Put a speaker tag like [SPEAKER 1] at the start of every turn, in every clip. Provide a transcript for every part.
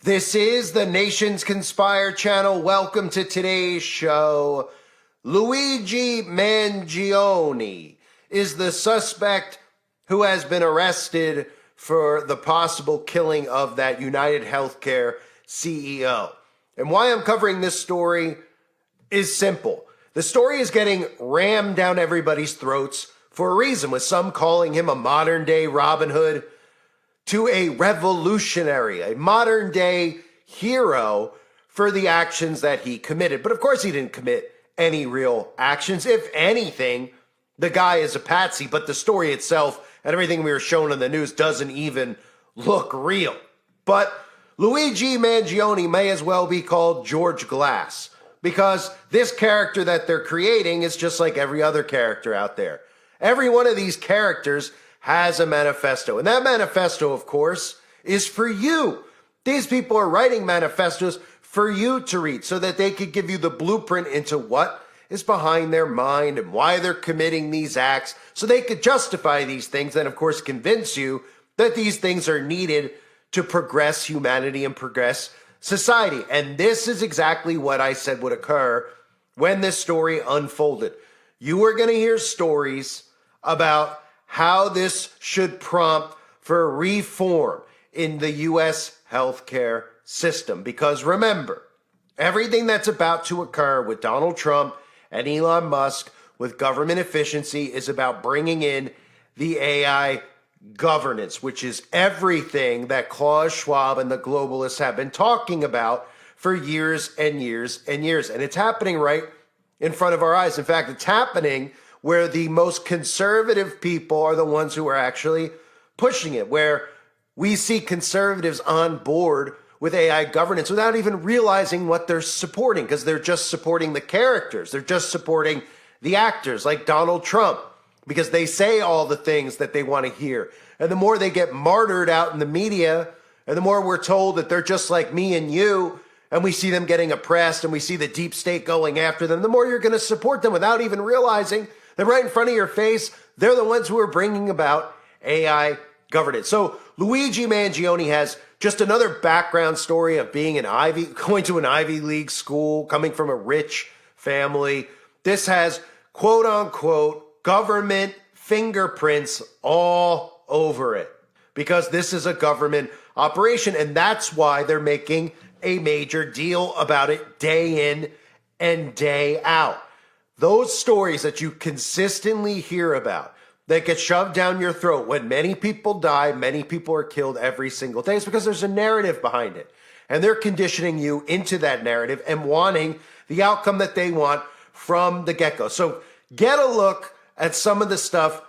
[SPEAKER 1] This is the Nations Conspire channel. Welcome to today's show. Luigi Mangione is the suspect who has been arrested for the possible killing of that United Healthcare CEO. And why I'm covering this story is simple. The story is getting rammed down everybody's throats for a reason, with some calling him a modern-day Robin Hood, to a revolutionary, a modern-day hero for the actions that he committed. But of course he didn't commit any real actions. If anything, the guy is a patsy, but the story itself and everything we were shown on the news doesn't even look real. But Luigi Mangione may as well be called George Glass, because this character that they're creating is just like every other character out there. Every one of these characters has a manifesto. And that manifesto, of course, is for you. These people are writing manifestos for you to read so that they could give you the blueprint into what is behind their mind and why they're committing these acts, so they could justify these things and, of course, convince you that these things are needed to progress humanity and progress society. And this is exactly what I said would occur when this story unfolded. You are going to hear stories about how this should prompt for reform in the U.S. healthcare system. Because remember, everything that's about to occur with Donald Trump and Elon Musk with government efficiency is about bringing in the AI governance, which is everything that Klaus Schwab and the globalists have been talking about for years and years and years. And it's happening right in front of our eyes. In fact, it's happening where the most conservative people are the ones who are actually pushing it, where we see conservatives on board with AI governance without even realizing what they're supporting, because they're just supporting the characters. They're just supporting the actors like Donald Trump, because they say all the things that they want to hear. And the more they get martyred out in the media, and the more we're told that they're just like me and you, and we see them getting oppressed, and we see the deep state going after them, the more you're going to support them without even realizing that right in front of your face, they're the ones who are bringing about AI governance. So Luigi Mangione has just another background story of being going to an Ivy League school, coming from a rich family. This has, quote unquote, government fingerprints all over it, because this is a government operation. And that's why they're making a major deal about it day in and day out. Those stories that you consistently hear about that get shoved down your throat when many people die, many people are killed every single day, is because there's a narrative behind it. And they're conditioning you into that narrative and wanting the outcome that they want from the get-go. So get a look at some of the stuff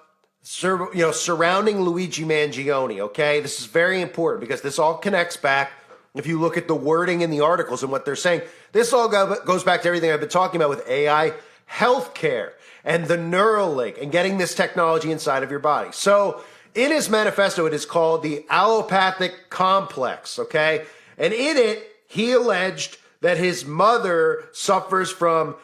[SPEAKER 1] surrounding Luigi Mangione, okay? This is very important because this all connects back. If you look at the wording in the articles and what they're saying, this all goes back to everything I've been talking about with AI healthcare and the Neuralink and getting this technology inside of your body. So in his manifesto, it is called the allopathic complex, okay? And in it, he alleged that his mother suffers from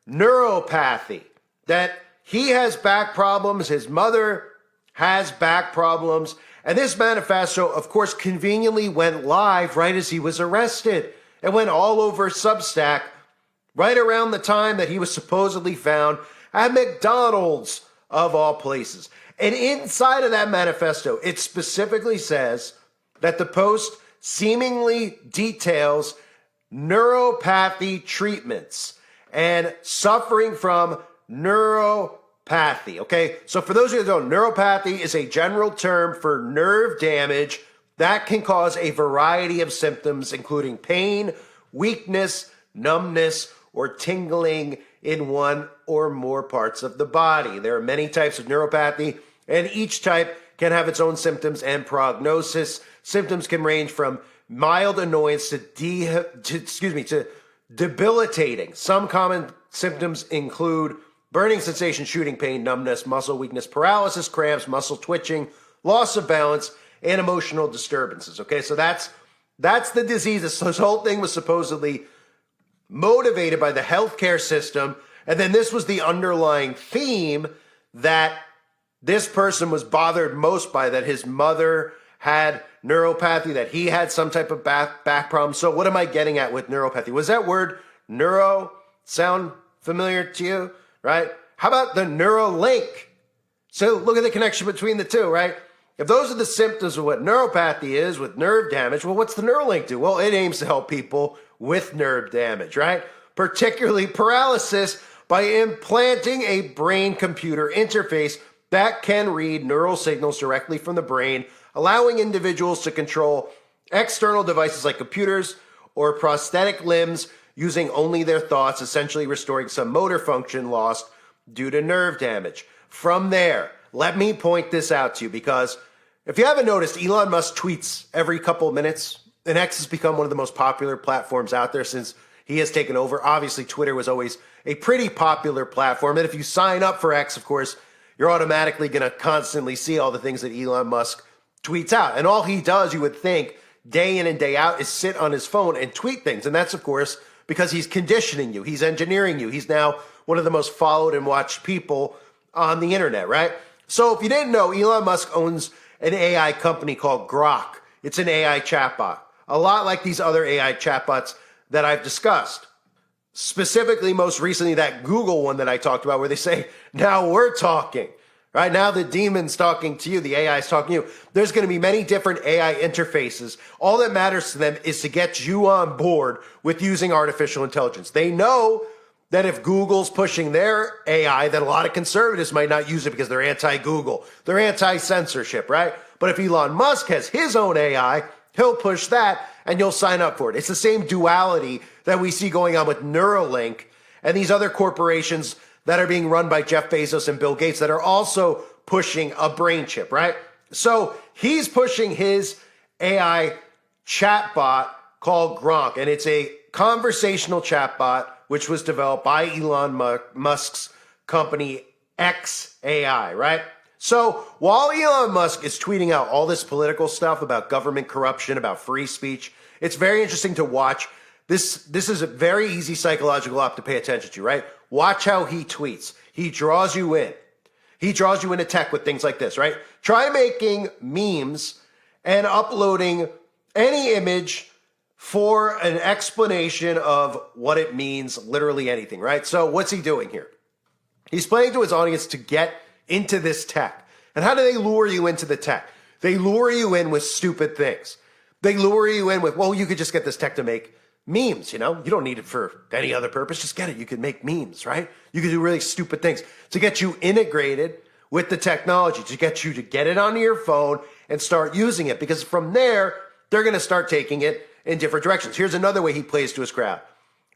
[SPEAKER 1] neuropathy, that he has back problems, his mother has back problems. And this manifesto, of course, conveniently went live right as he was arrested. It went all over Substack right around the time that he was supposedly found at McDonald's, of all places. And inside of that manifesto, it specifically says that the post seemingly details neuropathy treatments and suffering from neuropathy, okay? So for those of you who don't know, neuropathy is a general term for nerve damage that can cause a variety of symptoms, including pain, weakness, numbness, or tingling in one or more parts of the body. There are many types of neuropathy, and each type can have its own symptoms and prognosis. Symptoms can range from mild annoyance to debilitating. Some common symptoms include burning sensation, shooting pain, numbness, muscle weakness, paralysis, cramps, muscle twitching, loss of balance, and emotional disturbances. Okay, so that's the disease. This whole thing was supposedly motivated by the healthcare system. And then this was the underlying theme that this person was bothered most by, that his mother had neuropathy, that he had some type of back problem. So what am I getting at with neuropathy? Was that word neuro sound familiar to you, right? How about the Neuralink? So look at the connection between the two, right? If those are the symptoms of what neuropathy is with nerve damage, well, what's the Neuralink do? Well, it aims to help people with nerve damage, right? Particularly paralysis, by implanting a brain-computer interface that can read neural signals directly from the brain, allowing individuals to control external devices like computers or prosthetic limbs using only their thoughts, essentially restoring some motor function lost due to nerve damage. From there, let me point this out to you, because if you haven't noticed, Elon Musk tweets every couple of minutes, and X has become one of the most popular platforms out there since he has taken over. Obviously, Twitter was always a pretty popular platform, and if you sign up for X, of course, you're automatically going to constantly see all the things that Elon Musk tweets out. And all he does, you would think, day in and day out, is sit on his phone and tweet things. And that's, of course, because he's conditioning you. He's engineering you. He's now one of the most followed and watched people on the internet, right? So if you didn't know, Elon Musk owns an AI company called Grok. It's an AI chatbot, a lot like these other AI chatbots that I've discussed. Specifically, most recently, that Google one that I talked about, where they say, now we're talking, right? Now the demon's talking to you, the AI is talking to you. There's going to be many different AI interfaces. All that matters to them is to get you on board with using artificial intelligence. They know that if Google's pushing their AI, that a lot of conservatives might not use it because they're anti-Google. They're anti-censorship, right? But if Elon Musk has his own AI, he'll push that and you'll sign up for it. It's the same duality that we see going on with Neuralink and these other corporations that are being run by Jeff Bezos and Bill Gates that are also pushing a brain chip, right? So he's pushing his AI chatbot called Grok, and it's a conversational chatbot which was developed by Elon Musk's company XAI, right? So while Elon Musk is tweeting out all this political stuff about government corruption, about free speech, it's very interesting to watch. This is a very easy psychological op to pay attention to, right? Watch how he tweets. He draws you in. He draws you into tech with things like this, right? Try making memes and uploading any image for an explanation of what it means, literally anything, right? So what's he doing here? He's playing to his audience to get into this tech. And how do they lure you into the tech? They lure you in with stupid things. They lure you in with, well, you could just get this tech to make memes, you know? You don't need it for any other purpose. Just get it. You can make memes, right? You can do really stupid things to get you integrated with the technology, to get you to get it onto your phone and start using it. Because from there, they're going to start taking it in different directions. Here's another way he plays to his crowd.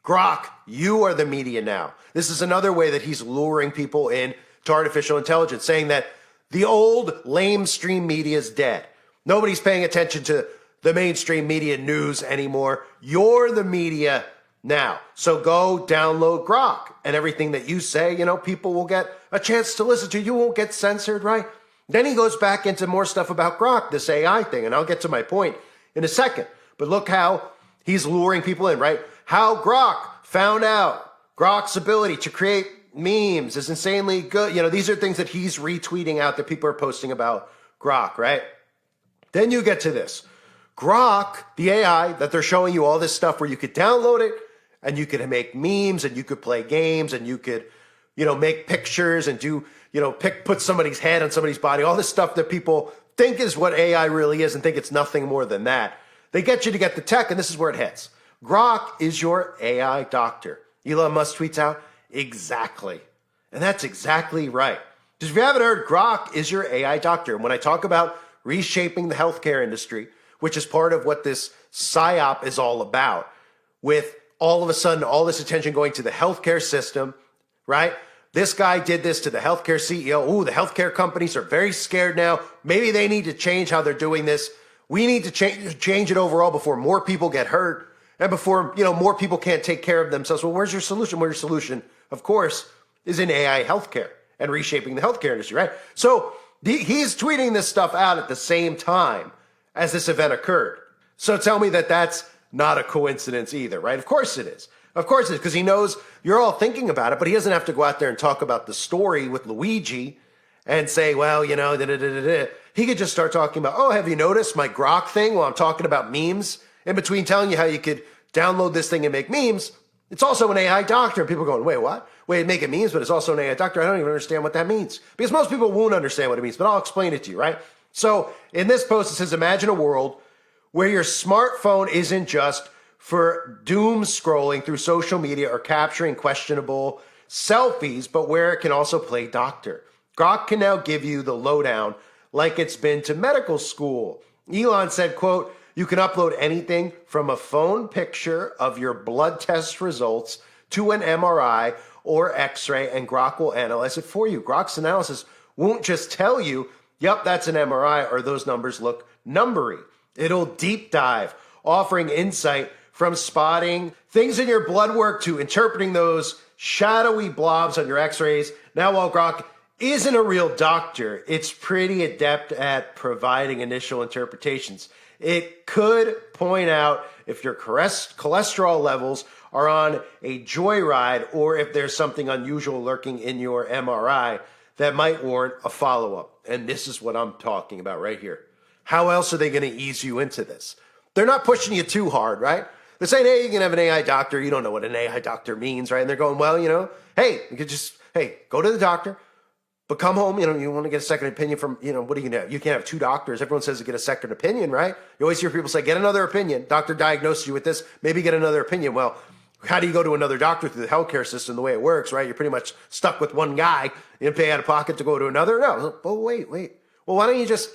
[SPEAKER 1] Grok, you are the media now. This is another way that he's luring people in to artificial intelligence, saying that the old lamestream media is dead. Nobody's paying attention to the mainstream media news anymore. You're the media now. So go download Grok, and everything that you say, you know, people will get a chance to listen to. You won't get censored, right? Then he goes back into more stuff about Grok, this AI thing, and I'll get to my point in a second. But look how he's luring people in, right? How Grok found out Grok's ability to create memes is insanely good. You know, these are things that he's retweeting out that people are posting about Grok, right? Then you get to this. Grok, the AI that they're showing you all this stuff where you could download it and you could make memes and you could play games and you could, you know, make pictures and do, you know, put somebody's head on somebody's body, all this stuff that people think is what AI really is and think it's nothing more than that. They get you to get the tech, and this is where it hits. Grok is your AI doctor. Elon Musk tweets out, exactly. And that's exactly right. Because if you haven't heard, Grok is your AI doctor. And when I talk about reshaping the healthcare industry, which is part of what this Psyop is all about, with all of a sudden all this attention going to the healthcare system, right? This guy did this to the healthcare CEO. Ooh, the healthcare companies are very scared now. Maybe they need to change how they're doing this. We need to change it overall before more people get hurt and before, you know, more people can't take care of themselves. Well, where's your solution? Well, your solution, of course, is in AI healthcare and reshaping the healthcare industry, right? So he's tweeting this stuff out at the same time as this event occurred. So tell me that that's not a coincidence either, right? Of course it is. Of course it is, because he knows you're all thinking about it, but he doesn't have to go out there and talk about the story with Luigi and say, well, you know, da-da-da-da-da. he could just start talking about, oh, have you noticed my Grok thing while I'm talking about memes? In between telling you how you could download this thing and make memes, it's also an AI doctor. People are going, wait, what? Wait, make it memes, but it's also an AI doctor. I don't even understand what that means. Because most people won't understand what it means, but I'll explain it to you, right? So in this post, it says, imagine a world where your smartphone isn't just for doom scrolling through social media or capturing questionable selfies, but where it can also play doctor. Grok can now give you the lowdown like it's been to medical school. Elon said, quote, you can upload anything from a phone picture of your blood test results to an MRI or X-ray, and Grok will analyze it for you. Grok's analysis won't just tell you, yep, that's an MRI, or those numbers look numbery. It'll deep dive, offering insight from spotting things in your blood work to interpreting those shadowy blobs on your X-rays. Now, while Grok isn't a real doctor, it's pretty adept at providing initial interpretations. It could point out if your cholesterol levels are on a joyride or if there's something unusual lurking in your MRI that might warrant a follow-up. And this is what I'm talking about right here. How else are they going to ease you into this? They're not pushing you too hard, right? They're saying, hey, you can have an AI doctor. You don't know what an AI doctor means, right? And they're going, well, hey, you could just, go to the doctor. But come home, you want to get a second opinion from, what are you going to have? You can't have two doctors. Everyone says to get a second opinion, right? You always hear people say, get another opinion. Doctor diagnosed you with this, maybe get another opinion. Well, how do you go to another doctor through the healthcare system the way it works, right? You're pretty much stuck with one guy. You didn't pay out of pocket to go to another. No. Oh, wait. Well, why don't you just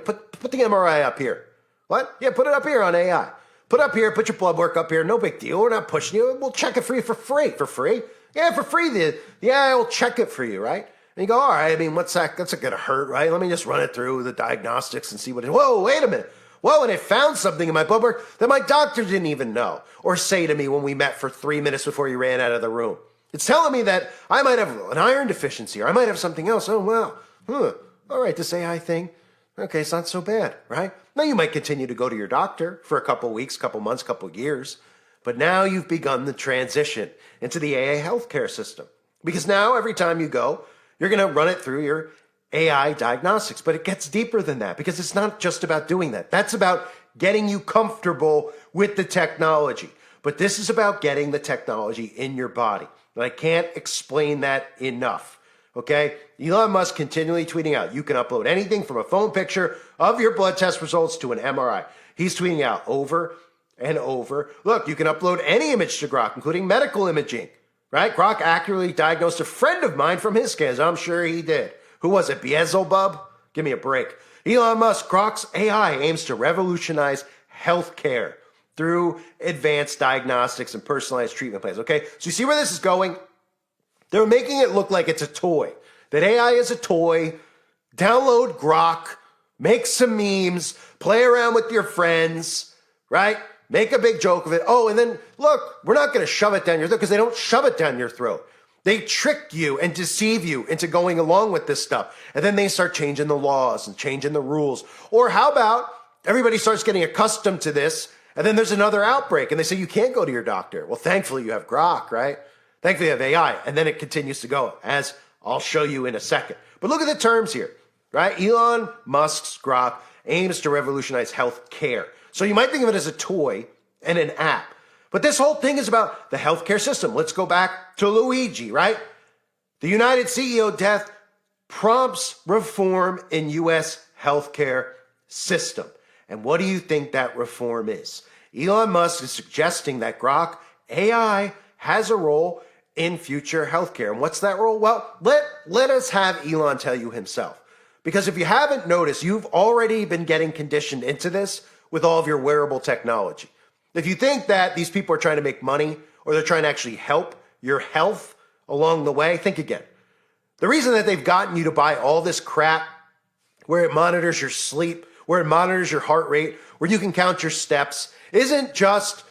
[SPEAKER 1] put the MRI up here? What? Yeah, put it up here on AI. Put up here, put your blood work up here. No big deal. We're not pushing you. We'll check it for you for free. For free? Yeah, for free. The AI will check it for you, right? And you go, all right, what's that? That's not going to hurt, right? Let me just run it through the diagnostics and see what it is. Whoa, wait a minute. Whoa, and it found something in my blood work that my doctor didn't even know or say to me when we met for 3 minutes before you ran out of the room. It's telling me that I might have an iron deficiency or I might have something else. Oh, wow. All right, this AI thing. Okay, it's not so bad, right? Now you might continue to go to your doctor for a couple weeks, couple months, couple years, but now you've begun the transition into the AI healthcare system. Because now every time you go, you're going to run it through your AI diagnostics, but it gets deeper than that because it's not just about doing that. That's about getting you comfortable with the technology. But this is about getting the technology in your body. And I can't explain that enough. Okay? Elon Musk continually tweeting out, you can upload anything from a phone picture of your blood test results to an MRI. He's tweeting out over and over. Look, you can upload any image to Grok, including medical imaging. Right? Grok accurately diagnosed a friend of mine from his scans. I'm sure he did. Who was it? Beelzebub? Give me a break. Elon Musk, Grok's AI aims to revolutionize healthcare through advanced diagnostics and personalized treatment plans. Okay? So you see where this is going? They're making it look like it's a toy. That AI is a toy. Download Grok. Make some memes. Play around with your friends. Right? Make a big joke of it. Oh, and then, look, we're not going to shove it down your throat because they don't shove it down your throat. They trick you and deceive you into going along with this stuff. And then they start changing the laws and changing the rules. Or how about everybody starts getting accustomed to this and then there's another outbreak and they say you can't go to your doctor. Well, thankfully you have Grok, right? Thankfully you have AI. And then it continues to go, as I'll show you in a second. But look at the terms here, right? Elon Musk's Grok aims to revolutionize health care. So you might think of it as a toy and an app. But this whole thing is about the healthcare system. Let's go back to Luigi, right? The United CEO death prompts reform in U.S. healthcare system. And what do you think that reform is? Elon Musk is suggesting that Grok AI has a role in future healthcare. And what's that role? Well, let us have Elon tell you himself. Because if you haven't noticed, you've already been getting conditioned into this with all of your wearable technology. If you think that these people are trying to make money or they're trying to actually help your health along the way, think again. The reason that they've gotten you to buy all this crap where it monitors your sleep, where it monitors your heart rate, where you can count your steps, isn't just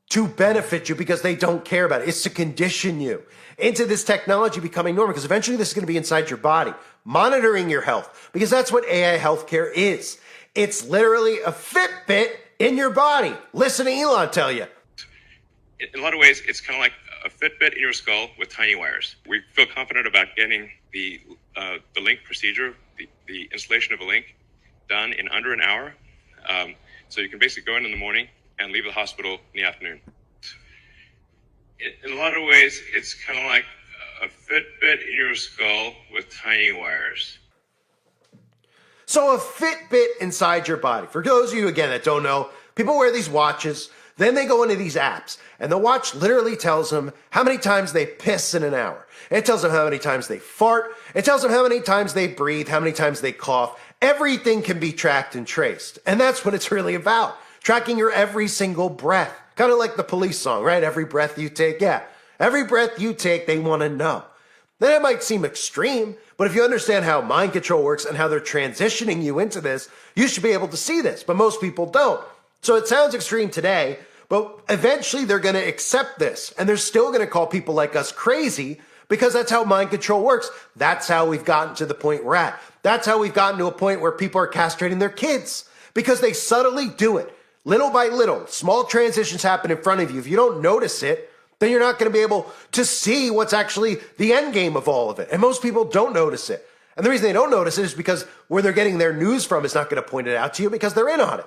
[SPEAKER 1] to benefit you because they don't care about it. It's to condition you into this technology becoming normal because eventually this is going to be inside your body, monitoring your health because that's what AI healthcare is. It's literally a Fitbit in your body. Listen to Elon tell you.
[SPEAKER 2] In a lot of ways, it's kind of like a Fitbit in your skull with tiny wires. We feel confident about getting the link procedure, the installation of a link done in under an hour. So you can basically go in the morning and leave the hospital in the afternoon. In a lot of ways, it's kind of like a Fitbit in your skull with tiny wires.
[SPEAKER 1] So a Fitbit inside your body. For those of you, again, that don't know, people wear these watches, then they go into these apps, and the watch literally tells them how many times they piss in an hour. It tells them how many times they fart. It tells them how many times they breathe, how many times they cough. Everything can be tracked and traced. And that's what it's really about. Tracking your every single breath. Kind of like the Police song, right? Every breath you take. Yeah. Every breath you take, they want to know. Then it might seem extreme, but if you understand how mind control works and how they're transitioning you into this, you should be able to see this, but most people don't. So it sounds extreme today, but eventually they're going to accept this, and they're still going to call people like us crazy because that's how mind control works. That's how we've gotten to the point we're at. That's how we've gotten to a point where people are castrating their kids because they subtly do it. Little by little, small transitions happen in front of you. If you don't notice it, then you're not going to be able to see what's actually the end game of all of it. And most people don't notice it. And the reason they don't notice it is because where they're getting their news from is not going to point it out to you because they're in on it.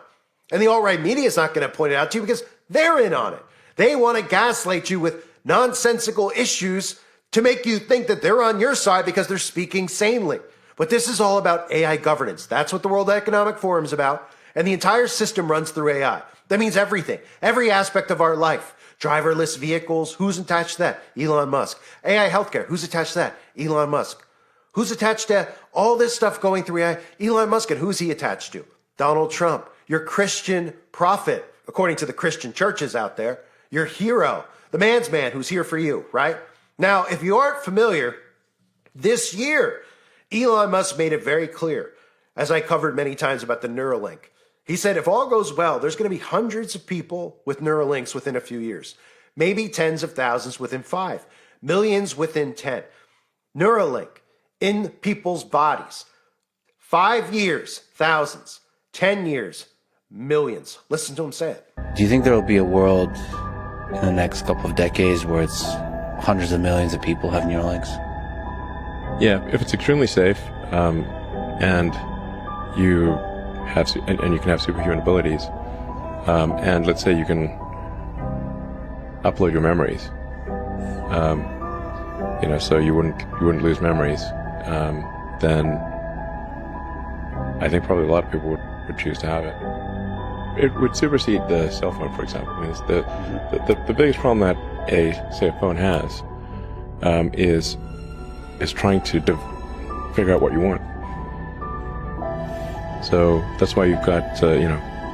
[SPEAKER 1] And the alt-right media is not going to point it out to you because they're in on it. They want to gaslight you with nonsensical issues to make you think that they're on your side because they're speaking sanely. But this is all about AI governance. That's what the World Economic Forum is about. And the entire system runs through AI. That means everything, every aspect of our life. Driverless vehicles, who's attached to that? Elon Musk. AI healthcare, who's attached to that? Elon Musk. Who's attached to all this stuff going through AI? Elon Musk. And who's he attached to? Donald Trump. Your Christian prophet, according to the Christian churches out there. Your hero, the man's man who's here for you, right? Now, if you aren't familiar, this year, Elon Musk made it very clear, as I covered many times about the Neuralink. He said, if all goes well, there's going to be hundreds of people with Neuralinks within a few years, maybe tens of thousands within 5, millions within 10. Neuralink in people's bodies. 5 years, thousands. 10 years, millions. Listen to him say it.
[SPEAKER 3] Do you think there will be a world in the next couple of decades where it's hundreds of millions of people have Neuralinks?
[SPEAKER 4] Yeah, if it's extremely safe, and you have and you can have superhuman abilities, and let's say you can upload your memories, so you wouldn't lose memories, then I think probably a lot of people would choose to have it. It would supersede the cell phone, for example. I mean, the biggest problem that a phone has is trying to figure out what you want. So that's why you've got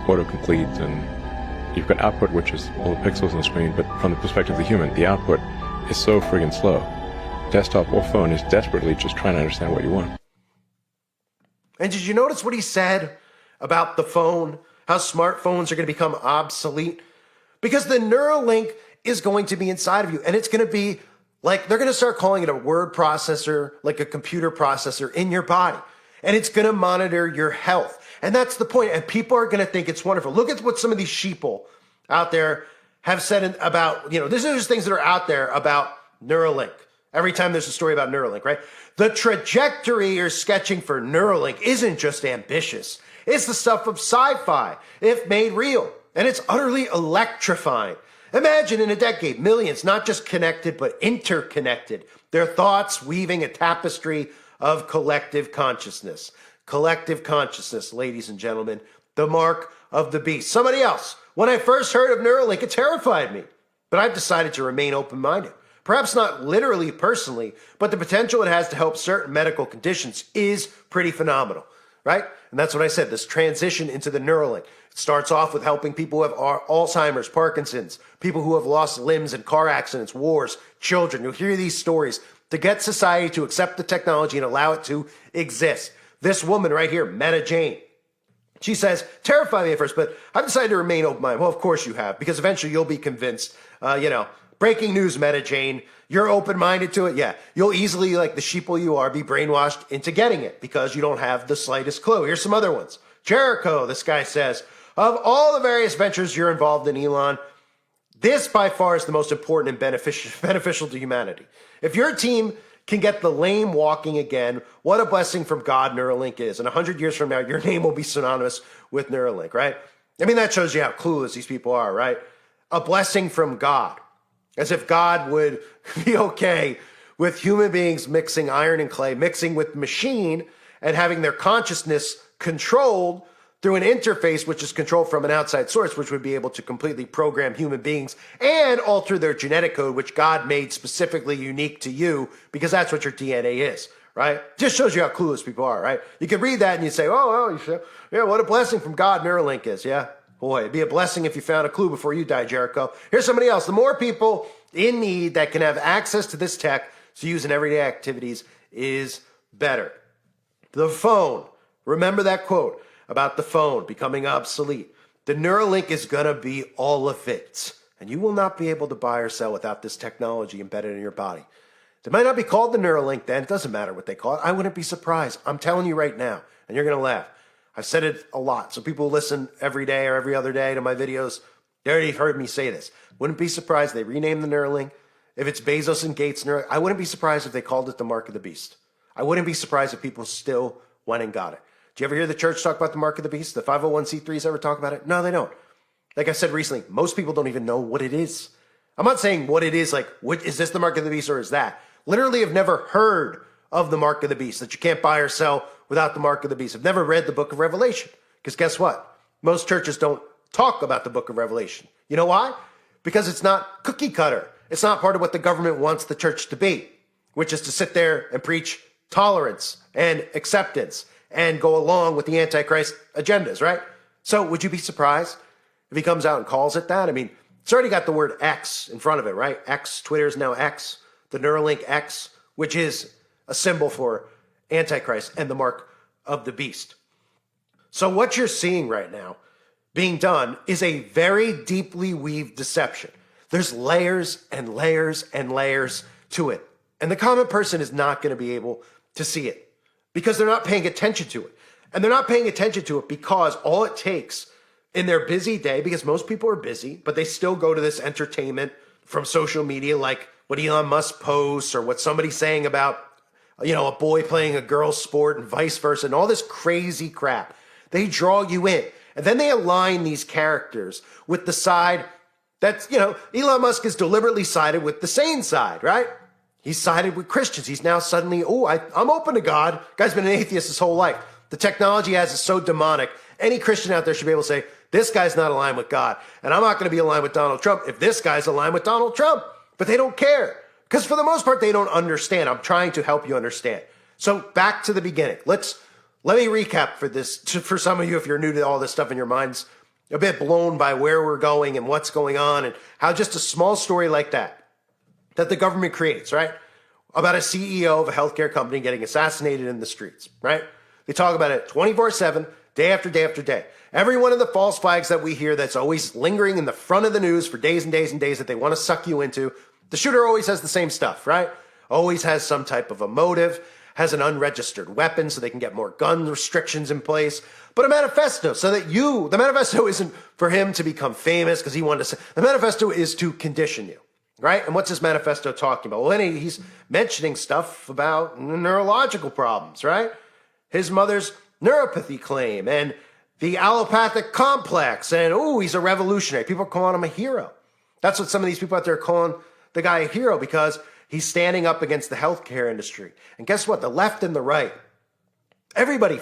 [SPEAKER 4] autocomplete, and you've got output, which is all the pixels on the screen. But from the perspective of the human, the output is so friggin' slow. Desktop or phone is desperately just trying to understand what you want.
[SPEAKER 1] And did you notice what he said about the phone? How smartphones are going to become obsolete? Because the Neuralink is going to be inside of you, and it's going to be like, they're going to start calling it a word processor, like a computer processor in your body. And it's going to monitor your health. And that's the point. And people are going to think it's wonderful. Look at what some of these sheeple out there have said about, these are just things that are out there about Neuralink. Every time there's a story about Neuralink, right? The trajectory you're sketching for Neuralink isn't just ambitious. It's the stuff of sci-fi, if made real. And it's utterly electrifying. Imagine in a decade, millions, not just connected, but interconnected. Their thoughts weaving a tapestry of collective consciousness. Collective consciousness, ladies and gentlemen, the mark of the beast. Somebody else, when I first heard of Neuralink, it terrified me. But I've decided to remain open-minded. Perhaps not literally, personally, but the potential it has to help certain medical conditions is pretty phenomenal, right? And that's what I said, this transition into the Neuralink. It starts off with helping people who have Alzheimer's, Parkinson's, people who have lost limbs in car accidents, wars, children. You'll hear these stories to get society to accept the technology and allow it to exist. This woman right here, Meta Jane, she says, terrified me at first, but I've decided to remain open-minded. Well, of course you have, because eventually you'll be convinced, breaking news, Meta Jane, you're open-minded to it. Yeah, you'll easily, like the sheeple you are, be brainwashed into getting it because you don't have the slightest clue. Here's some other ones. Jericho, this guy says, of all the various ventures you're involved in, Elon, this by far is the most important and beneficial to humanity. If your team can get the lame walking again. What a blessing from God Neuralink is. And 100 years from now, your name will be synonymous with Neuralink, right? I mean, that shows you how clueless these people are, right? A blessing from God. As if God would be okay with human beings mixing iron and clay, mixing with machine, and having their consciousness controlled through an interface which is controlled from an outside source, which would be able to completely program human beings and alter their genetic code, which God made specifically unique to you, because that's what your DNA is, right? Just shows you how clueless people are, right? You could read that and you say, yeah, what a blessing from God Neuralink is, yeah? Boy, it'd be a blessing if you found a clue before you died, Jericho. Here's somebody else. The more people in need that can have access to this tech to use in everyday activities is better. The phone. Remember that quote about the phone becoming obsolete. The Neuralink is going to be all of it. And you will not be able to buy or sell without this technology embedded in your body. It might not be called the Neuralink then. It doesn't matter what they call it. I wouldn't be surprised. I'm telling you right now. And you're going to laugh. I've said it a lot. So people who listen every day or every other day to my videos, they already heard me say this. Wouldn't be surprised they rename the Neuralink. If it's Bezos and Gates Neuralink, I wouldn't be surprised if they called it the Mark of the Beast. I wouldn't be surprised if people still went and got it. Do you ever hear the church talk about the Mark of the Beast? The 501c3s ever talk about it? No, they don't. Like I said recently, most people don't even know what it is. I'm not saying what it is, like, what, is this the Mark of the Beast or is that? Literally have never heard of the Mark of the Beast, that you can't buy or sell without the Mark of the Beast. I've never read the book of Revelation. Because guess what? Most churches don't talk about the book of Revelation. You know why? Because it's not cookie cutter. It's not part of what the government wants the church to be, which is to sit there and preach tolerance and acceptance and go along with the Antichrist agendas, right? So would you be surprised if he comes out and calls it that? I mean, it's already got the word X in front of it, right? X, Twitter is now X, the Neuralink X, which is a symbol for Antichrist and the mark of the beast. So what you're seeing right now being done is a very deeply weaved deception. There's layers and layers and layers to it. And the common person is not going to be able to see it because they're not paying attention to it. And they're not paying attention to it because all it takes in their busy day, because most people are busy, but they still go to this entertainment from social media, like what Elon Musk posts or what somebody's saying about, a boy playing a girl's sport and vice versa and all this crazy crap. They draw you in. And then they align these characters with the side that's, Elon Musk has deliberately sided with the sane side, right? He's sided with Christians. He's now suddenly, I'm open to God. Guy's been an atheist his whole life. The technology has is so demonic. Any Christian out there should be able to say, this guy's not aligned with God. And I'm not going to be aligned with Donald Trump if this guy's aligned with Donald Trump. But they don't care. Because for the most part, they don't understand. I'm trying to help you understand. So back to the beginning. Let me recap for this, for some of you, if you're new to all this stuff and your mind's a bit blown by where we're going and what's going on and how just a small story like that the government creates, right? About a CEO of a healthcare company getting assassinated in the streets, right? They talk about it 24/7, day after day after day. Every one of the false flags that we hear that's always lingering in the front of the news for days and days and days that they want to suck you into, the shooter always has the same stuff, right? Always has some type of a motive, has an unregistered weapon so they can get more gun restrictions in place, but a manifesto so that the manifesto isn't for him to become famous because he wanted to say, the manifesto is to condition you, right? And what's his manifesto talking about? Well, he's mentioning stuff about neurological problems, right? His mother's neuropathy claim and the allopathic complex and, he's a revolutionary. People are calling him a hero. That's what some of these people out there are calling the guy a hero because he's standing up against the healthcare industry. And guess what? The left and the right, everybody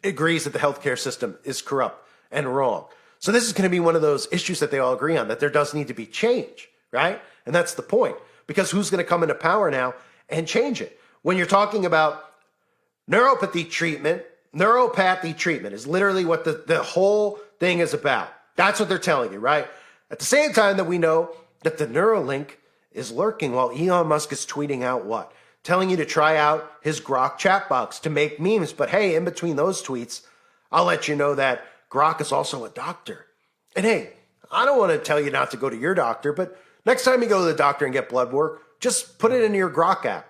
[SPEAKER 1] agrees that the healthcare system is corrupt and wrong. So this is going to be one of those issues that they all agree on, that there does need to be change, right? And that's the point. Because who's going to come into power now and change it? When you're talking about neuropathy treatment is literally what the whole thing is about. That's what they're telling you, right? At the same time that we know that the Neuralink is lurking while Elon Musk is tweeting out what? Telling you to try out his Grok chat box to make memes. But hey, in between those tweets, I'll let you know that Grok is also a doctor. And hey, I don't want to tell you not to go to your doctor, but next time you go to the doctor and get blood work, just put it in your Grok app,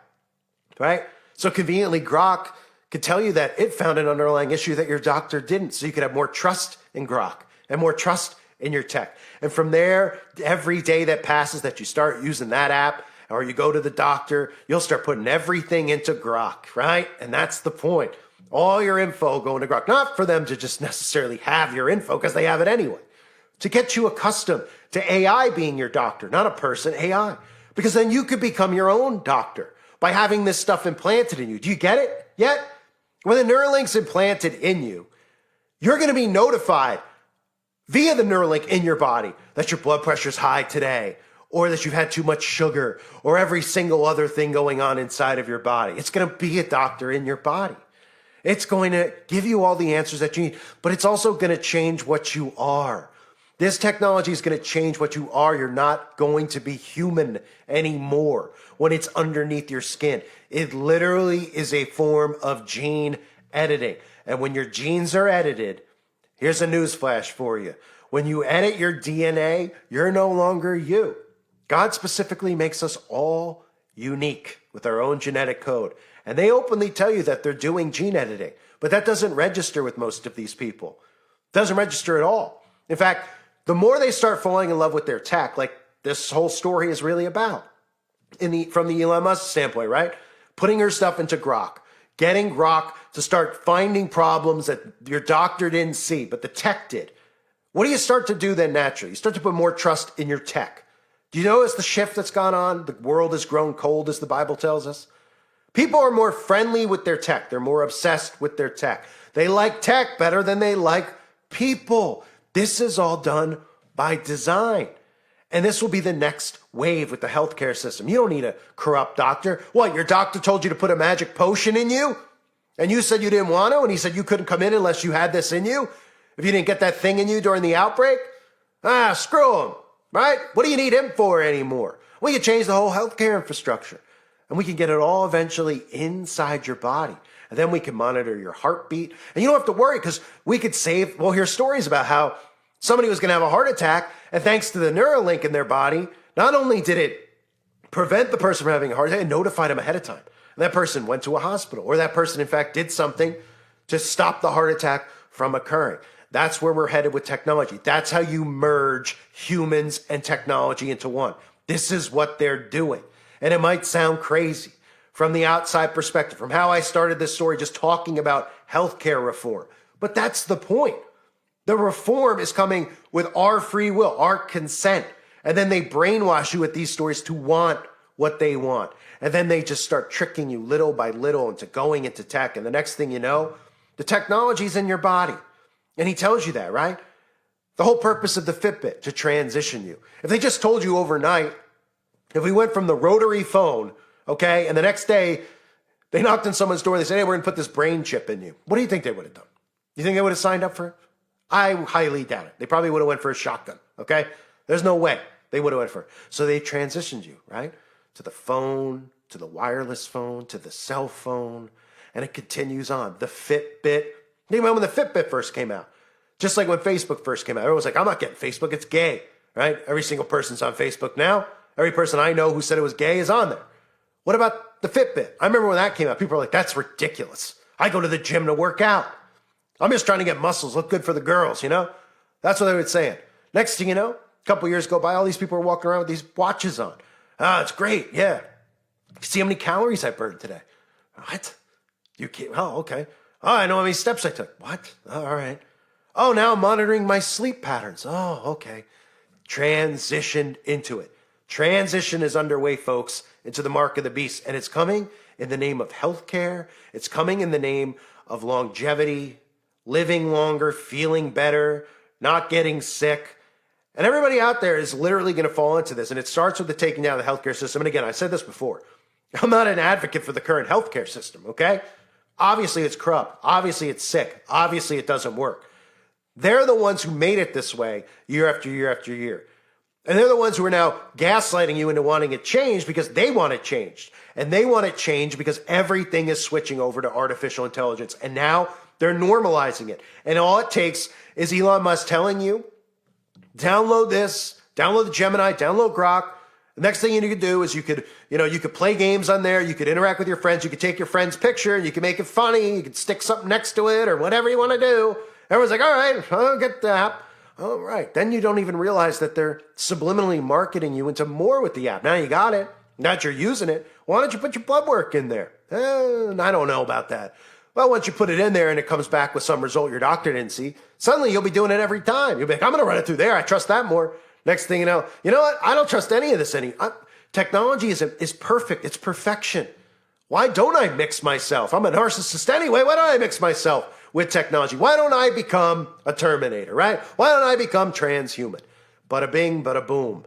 [SPEAKER 1] right? So conveniently, Grok could tell you that it found an underlying issue that your doctor didn't. So you could have more trust in Grok and more trust in your tech. And from there, every day that passes that you start using that app or you go to the doctor, you'll start putting everything into Grok, right? And that's the point. All your info going to Grok, not for them to just necessarily have your info because they have it anyway, to get you accustomed to AI being your doctor, not a person, AI. Because then you could become your own doctor by having this stuff implanted in you. Do you get it yet? When the Neuralink's implanted in you, you're going to be notified via the Neuralink in your body that your blood pressure's high today, or that you've had too much sugar, or every single other thing going on inside of your body. It's going to be a doctor in your body. It's going to give you all the answers that you need, but it's also going to change what you are. This technology is going to change what you are. You're not going to be human anymore when it's underneath your skin. It literally is a form of gene editing. And when your genes are edited, here's a newsflash for you. When you edit your DNA, you're no longer you. God specifically makes us all unique with our own genetic code. And they openly tell you that they're doing gene editing. But that doesn't register with most of these people. It doesn't register at all. In fact, the more they start falling in love with their tech, like this whole story is really about, from the Elon Musk standpoint, right? Putting her stuff into Grok, getting Grok to start finding problems that your doctor didn't see, but the tech did. What do you start to do then naturally? You start to put more trust in your tech. Do you notice the shift that's gone on? The world has grown cold, as the Bible tells us. People are more friendly with their tech. They're more obsessed with their tech. They like tech better than they like people. This is all done by design. And this will be the next wave with the healthcare system. You don't need a corrupt doctor. What, your doctor told you to put a magic potion in you? And you said you didn't want to? And he said you couldn't come in unless you had this in you? If you didn't get that thing in you during the outbreak? Screw him, right? What do you need him for anymore? We can change the whole healthcare infrastructure. And we can get it all eventually inside your body. And then we can monitor your heartbeat. And you don't have to worry because we could save, we'll hear stories about how somebody was going to have a heart attack. And thanks to the Neuralink in their body, not only did it prevent the person from having a heart attack, it notified them ahead of time. And that person went to a hospital, or that person, in fact, did something to stop the heart attack from occurring. That's where we're headed with technology. That's how you merge humans and technology into one. This is what they're doing. And it might sound crazy from the outside perspective, from how I started this story just talking about healthcare reform. But that's the point. The reform is coming with our free will, our consent. And then they brainwash you with these stories to want what they want. And then they just start tricking you little by little into going into tech. And the next thing you know, the technology's in your body. And he tells you that, right? The whole purpose of the Fitbit, to transition you. If they just told you overnight, if we went from the rotary phone, okay, and the next day they knocked on someone's door and they said, hey, we're going to put this brain chip in you. What do you think they would have done? You think they would have signed up for it? I highly doubt it. They probably would have went for a shotgun, okay? There's no way they would have went for it. So they transitioned you, right? To the phone, to the wireless phone, to the cell phone, and it continues on. The Fitbit. Think about when the Fitbit first came out. Just like when Facebook first came out. Everyone was like, I'm not getting Facebook, it's gay, right? Every single person's on Facebook now. Every person I know who said it was gay is on there. What about the Fitbit? I remember when that came out, people were like, that's ridiculous. I go to the gym to work out. I'm just trying to get muscles, look good for the girls, you know? That's what they were saying. Next thing you know, a couple years go by, all these people are walking around with these watches on. It's great, yeah. See how many calories I burned today. What? You can't, oh, okay. Oh, I know how many steps I took. What? Oh, all right. Oh, now I'm monitoring my sleep patterns. Oh, okay. Transitioned into it. Transition is underway, folks, into the mark of the beast. And it's coming in the name of healthcare. It's coming in the name of longevity, living longer, feeling better, not getting sick. And everybody out there is literally going to fall into this. And it starts with the taking down of the healthcare system. And again, I said this before. I'm not an advocate for the current healthcare system, okay? Obviously, it's corrupt. Obviously, it's sick. Obviously, it doesn't work. They're the ones who made it this way year after year after year. And they're the ones who are now gaslighting you into wanting it changed because they want it changed. And they want it changed because everything is switching over to artificial intelligence. And now they're normalizing it. And all it takes is Elon Musk telling you, download this, download the Gemini, download Grok. The next thing you could do is you could play games on there. You could interact with your friends. You could take your friend's picture and you could make it funny. You could stick something next to it or whatever you want to do. Everyone's like, all right, I'll get the app. All right. Then you don't even realize that they're subliminally marketing you into more with the app. Now you got it. Now that you're using it, why don't you put your blood work in there? I don't know about that. Well, once you put it in there and it comes back with some result your doctor didn't see, suddenly you'll be doing it every time. You'll be like, I'm going to run it through there. I trust that more. Next thing you know what? I don't trust any of this technology is perfect. It's perfection. Why don't I mix myself? I'm a narcissist anyway. Why don't I mix myself with technology? Why don't I become a Terminator, right? Why don't I become transhuman? Bada bing, bada boom.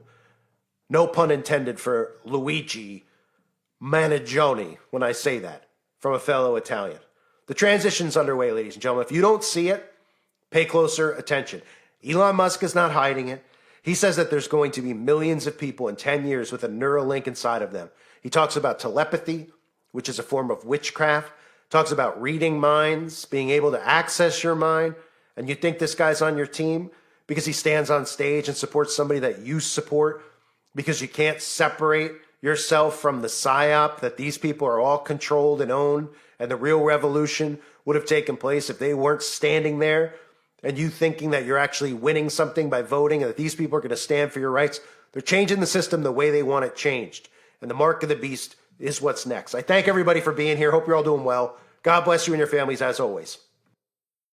[SPEAKER 1] No pun intended for Luigi Mangione when I say that, from a fellow Italian. The transition's underway, ladies and gentlemen. If you don't see it, pay closer attention. Elon Musk is not hiding it. He says that there's going to be millions of people in 10 years with a Neuralink inside of them. He talks about telepathy, which is a form of witchcraft. Talks about reading minds, being able to access your mind. And you think this guy's on your team because he stands on stage and supports somebody that you support because you can't separate yourself from the Psyop, that these people are all controlled and owned, and the real revolution would have taken place if they weren't standing there, and you thinking that you're actually winning something by voting and that these people are going to stand for your rights. They're changing the system the way they want it changed. And the mark of the beast is what's next. I thank everybody for being here. Hope you're all doing well. God bless you and your families as always.